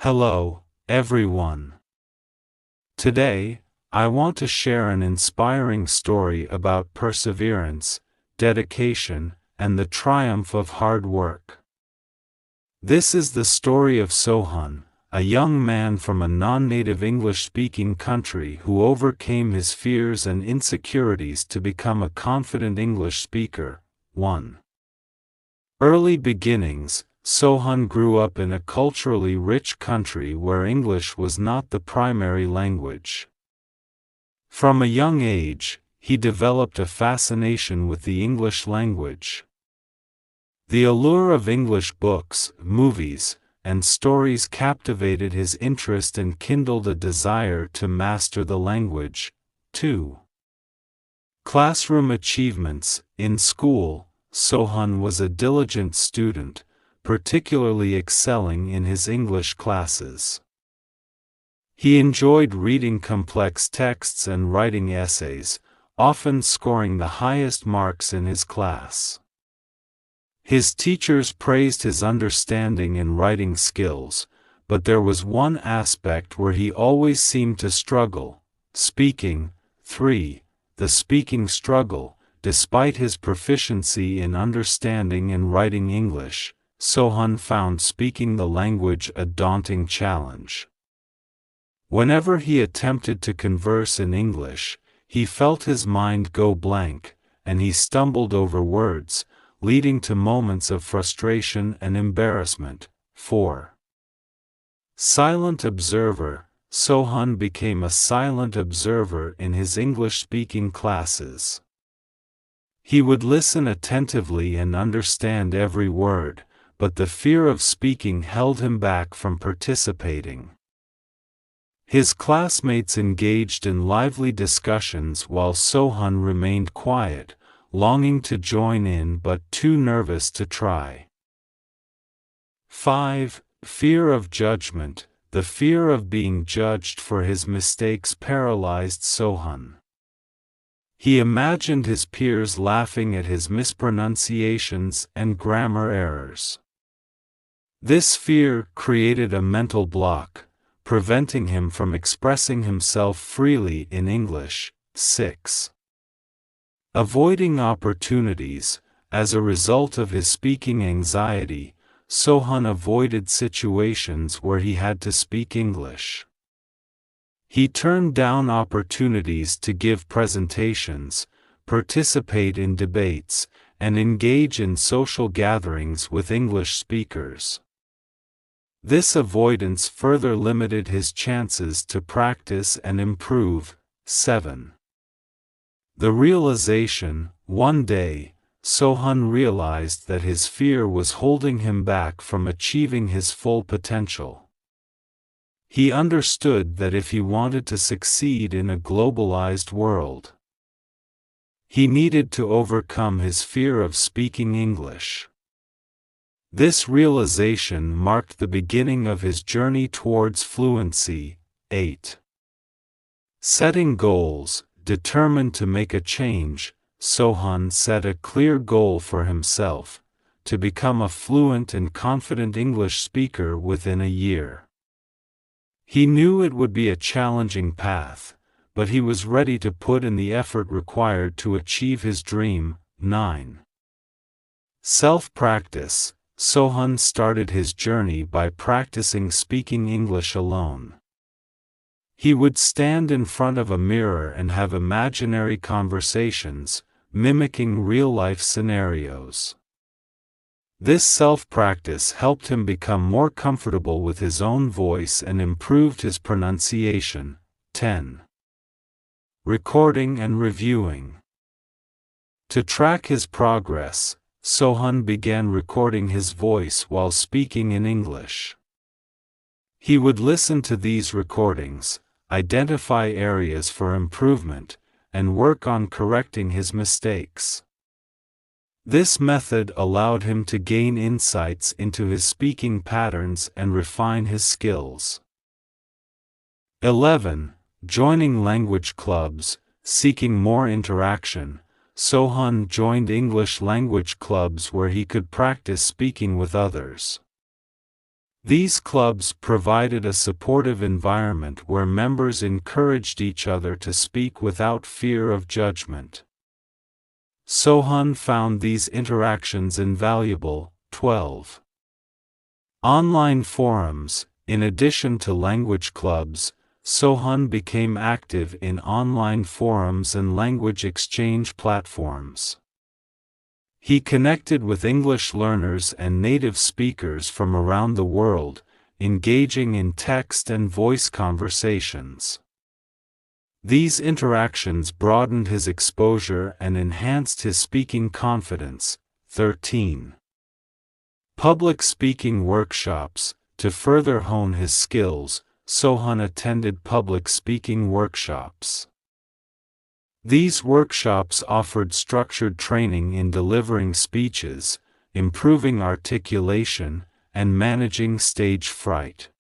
Hello, everyone. Today, I want to share an inspiring story about perseverance, dedication, and the triumph of hard work. This is the story of Sohan, a young man from a non-native English-speaking country who overcame his fears and insecurities to become a confident English speaker. 1. Early beginnings. Sohan grew up in a culturally rich country where English was not the primary language. From a young age, he developed a fascination with the English language. The allure of English books, movies, and stories captivated his interest and kindled a desire to master the language. 2. Classroom achievements. In school, Sohan was a diligent student, particularly excelling in his English classes. He enjoyed reading complex texts and writing essays, often scoring the highest marks in his class. His teachers praised his understanding and writing skills, but there was one aspect where he always seemed to struggle: speaking. 3. The speaking struggle. Despite his proficiency in understanding and writing English, Sohan found speaking the language a daunting challenge. Whenever he attempted to converse in English, he felt his mind go blank, and he stumbled over words, leading to moments of frustration and embarrassment. 4. Silent observer. Sohan became a silent observer in his English-speaking classes. He would listen attentively and understand every word, but the fear of speaking held him back from participating. His classmates engaged in lively discussions while Sohan remained quiet, longing to join in but too nervous to try. 5. Fear of judgment. The fear of being judged for his mistakes paralyzed Sohan. He imagined his peers laughing at his mispronunciations and grammar errors. This fear created a mental block, preventing him from expressing himself freely in English. 6. Avoiding opportunities. As a result of his speaking anxiety, Sohan avoided situations where he had to speak English. He turned down opportunities to give presentations, participate in debates, and engage in social gatherings with English speakers. This avoidance further limited his chances to practice and improve. 7. The realization. One day, Sohan realized that his fear was holding him back from achieving his full potential. He understood that if he wanted to succeed in a globalized world, he needed to overcome his fear of speaking English. This realization marked the beginning of his journey towards fluency. 8. Setting goals. Determined to make a change, Sohan set a clear goal for himself: to become a fluent and confident English speaker within a year. He knew it would be a challenging path, but he was ready to put in the effort required to achieve his dream. 9. Self-practice. Sohan started his journey by practicing speaking English alone. He would stand in front of a mirror and have imaginary conversations, mimicking real-life scenarios. This self-practice helped him become more comfortable with his own voice and improved his pronunciation. 10. Recording and reviewing. To track his progress, Sohan began recording his voice while speaking in English. He would listen to these recordings, identify areas for improvement, and work on correcting his mistakes. This method allowed him to gain insights into his speaking patterns and refine his skills. 11. Joining language clubs. Seeking more interaction, Sohan joined English language clubs where he could practice speaking with others. These clubs provided a supportive environment where members encouraged each other to speak without fear of judgment. Sohan found these interactions invaluable. 12. Online forums. In addition to language clubs, Sohan became active in online forums and language exchange platforms. He connected with English learners and native speakers from around the world, engaging in text and voice conversations. These interactions broadened his exposure and enhanced his speaking confidence. 13. Public speaking workshops. To further hone his skills, Sohan attended public speaking workshops. These workshops offered structured training in delivering speeches, improving articulation, and managing stage fright.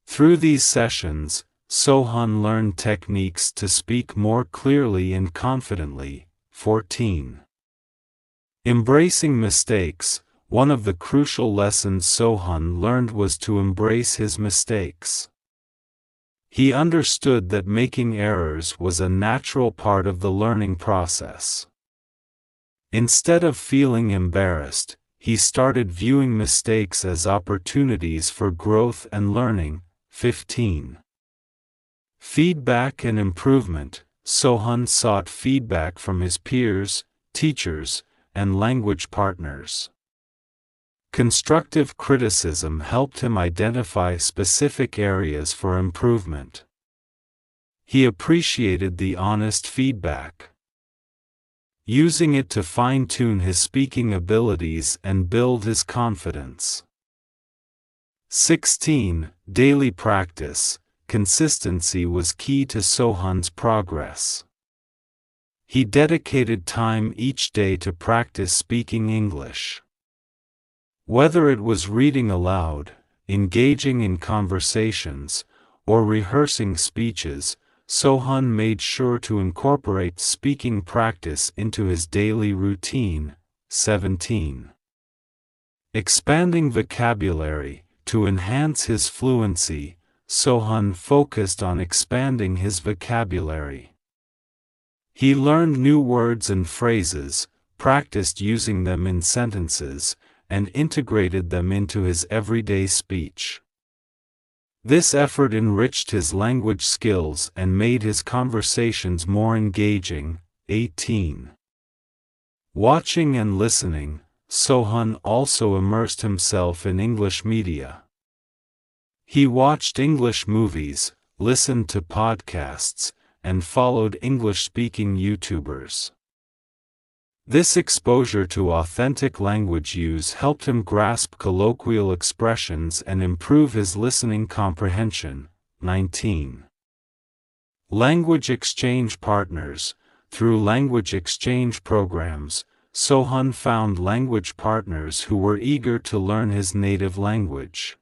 Through these sessions, Sohan learned techniques to speak more clearly and confidently. 14. Embracing mistakes. One of the crucial lessons Sohan learned was to embrace his mistakes. He understood that making errors was a natural part of the learning process. Instead of feeling embarrassed, he started viewing mistakes as opportunities for growth and learning. 15. Feedback and improvement. Sohan sought feedback from his peers, teachers, and language partners. Constructive criticism helped him identify specific areas for improvement. He appreciated the honest feedback, using it to fine-tune his speaking abilities and build his confidence. 16. Daily practice. Consistency was key to Sohan's progress. He dedicated time each day to practice speaking English. Whether it was reading aloud, engaging in conversations, or rehearsing speeches, Sohan made sure to incorporate speaking practice into his daily routine. 17. Expanding vocabulary. To enhance his fluency, Sohan focused on expanding his vocabulary. He learned new words and phrases, practiced using them in sentences, and integrated them into his everyday speech. This effort enriched his language skills and made his conversations more engaging. 18. Watching and listening. Sohan also immersed himself in English media. He watched English movies, listened to podcasts, and followed English-speaking YouTubers. This exposure to authentic language use helped him grasp colloquial expressions and improve his listening comprehension. 19. Language exchange partners. Through language exchange programs, Sohan found language partners who were eager to learn his native language.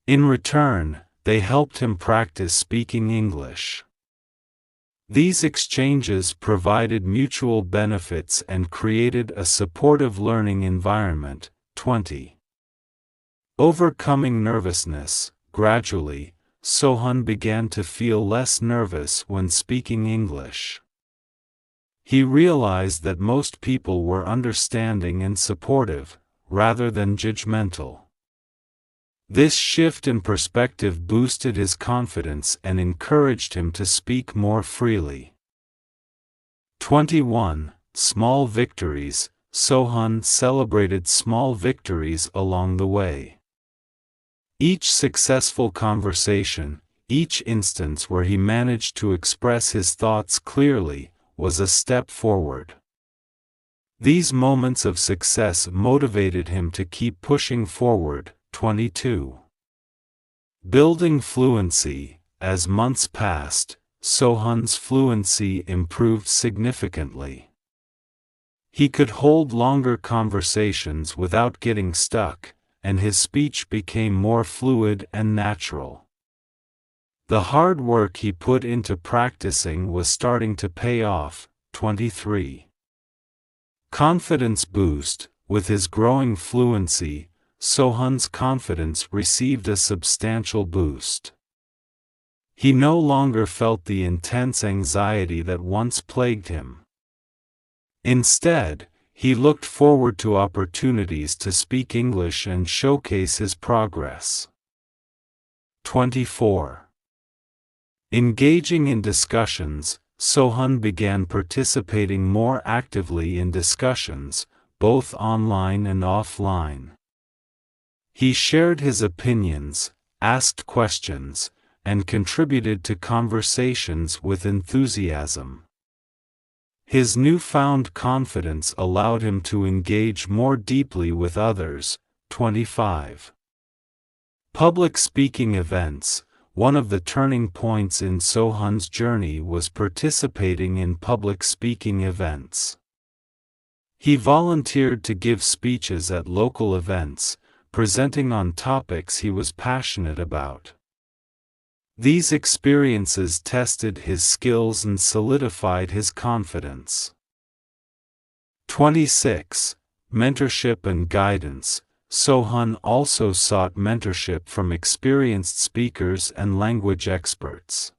In return, they helped him practice speaking English. These exchanges provided mutual benefits and created a supportive learning environment. 20. Overcoming nervousness. Gradually, Sohan began to feel less nervous when speaking English. He realized that most people were understanding and supportive, rather than judgmental. This shift in perspective boosted his confidence and encouraged him to speak more freely. 21. Small victories. Sohan celebrated small victories along the way. Each successful conversation, each instance where he managed to express his thoughts clearly, was a step forward. These moments of success motivated him to keep pushing forward. 22. Building fluency. As months passed, Sohan's fluency improved significantly. He could hold longer conversations without getting stuck, and his speech became more fluid and natural. The hard work he put into practicing was starting to pay off. 23. Confidence boost. With his growing fluency, Sohan's confidence received a substantial boost. He no longer felt the intense anxiety that once plagued him. Instead, he looked forward to opportunities to speak English and showcase his progress. 24. Engaging in discussions, Sohan began participating more actively in discussions, both online and offline. He shared his opinions, asked questions, and contributed to conversations with enthusiasm. His newfound confidence allowed him to engage more deeply with others. 25. Public speaking events. One of the turning points in Sohan's journey was participating in public speaking events. He volunteered to give speeches at local events, presenting on topics he was passionate about. These experiences tested his skills and solidified his confidence. 26. Mentorship and guidance. Sohan also sought mentorship from experienced speakers and language experts.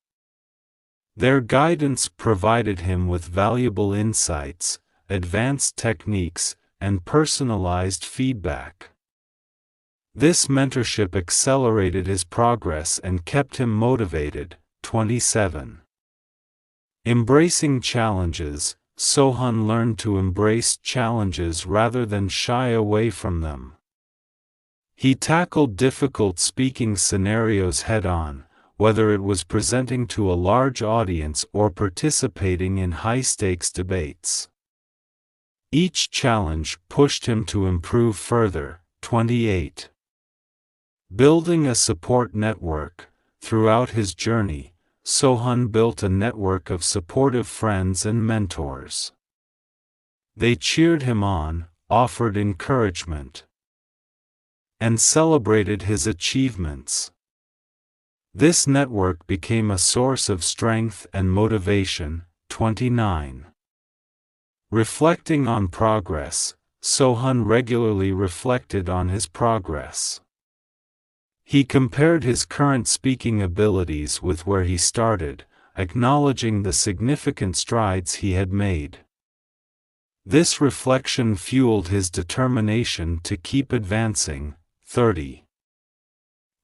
Their guidance provided him with valuable insights, advanced techniques, and personalized feedback. This mentorship accelerated his progress and kept him motivated. 27. Embracing challenges. Sohan learned to embrace challenges rather than shy away from them. He tackled difficult speaking scenarios head-on, whether it was presenting to a large audience or participating in high-stakes debates. Each challenge pushed him to improve further. 28. Building a support network. Throughout his journey, Sohan built a network of supportive friends and mentors. They cheered him on, offered encouragement, and celebrated his achievements. This network became a source of strength and motivation. 29. Reflecting on progress. Sohan regularly reflected on his progress. He compared his current speaking abilities with where he started, acknowledging the significant strides he had made. This reflection fueled his determination to keep advancing. 30.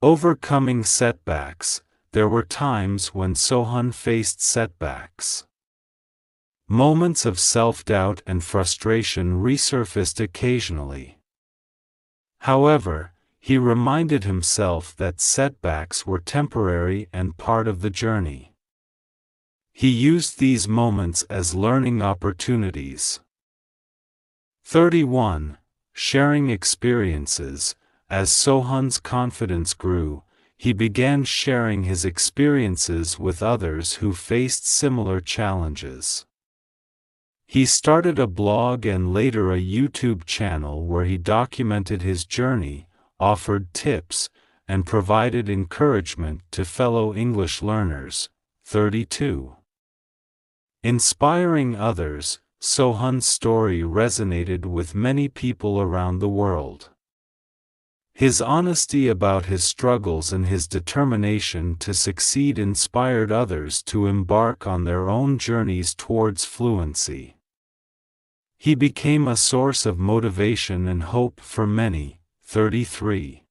Overcoming setbacks. There were times when Sohan faced setbacks. Moments of self-doubt and frustration resurfaced occasionally. However, he reminded himself that setbacks were temporary and part of the journey. He used these moments as learning opportunities. 31. Sharing experiences. As Sohan's confidence grew, he began sharing his experiences with others who faced similar challenges. He started a blog and later a YouTube channel where he documented his journey, offered tips, and provided encouragement to fellow English learners. 32. Inspiring others. Sohan's story resonated with many people around the world. His honesty about his struggles and his determination to succeed inspired others to embark on their own journeys towards fluency. He became a source of motivation and hope for many. 33.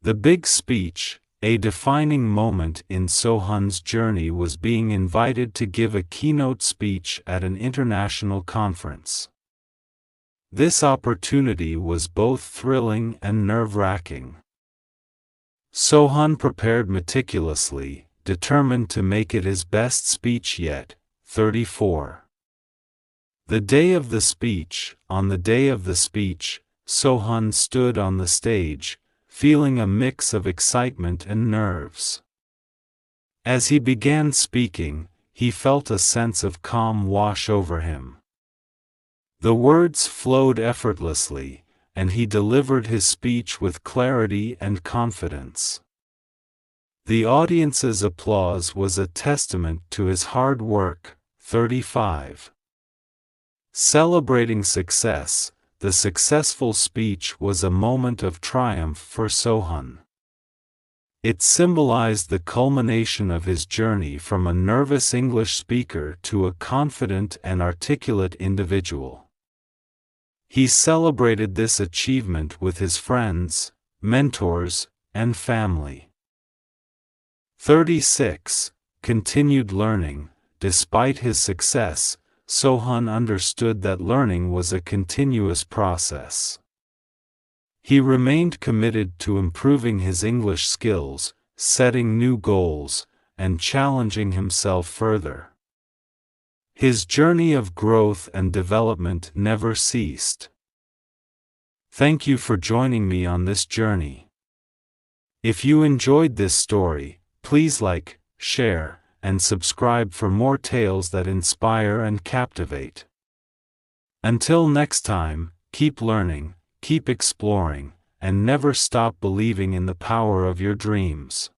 The big speech. A defining moment in Sohan's journey was being invited to give a keynote speech at an international conference. This opportunity was both thrilling and nerve-wracking. Sohan prepared meticulously, determined to make it his best speech yet. 34. The day of the speech. On the day of the speech, Sohan stood on the stage, feeling a mix of excitement and nerves. As he began speaking, he felt a sense of calm wash over him. The words flowed effortlessly, and he delivered his speech with clarity and confidence. The audience's applause was a testament to his hard work. 35. Celebrating success. the successful speech was a moment of triumph for Sohan. It symbolized the culmination of his journey from a nervous English speaker to a confident and articulate individual. He celebrated this achievement with his friends, mentors, and family. 36. Continued learning. Despite his success, Sohan understood that learning was a continuous process. He remained committed to improving his English skills, setting new goals, and challenging himself further. His journey of growth and development never ceased. Thank you for joining me on this journey. If you enjoyed this story, please like, share, and subscribe for more tales that inspire and captivate. Until next time, keep learning, keep exploring, and never stop believing in the power of your dreams.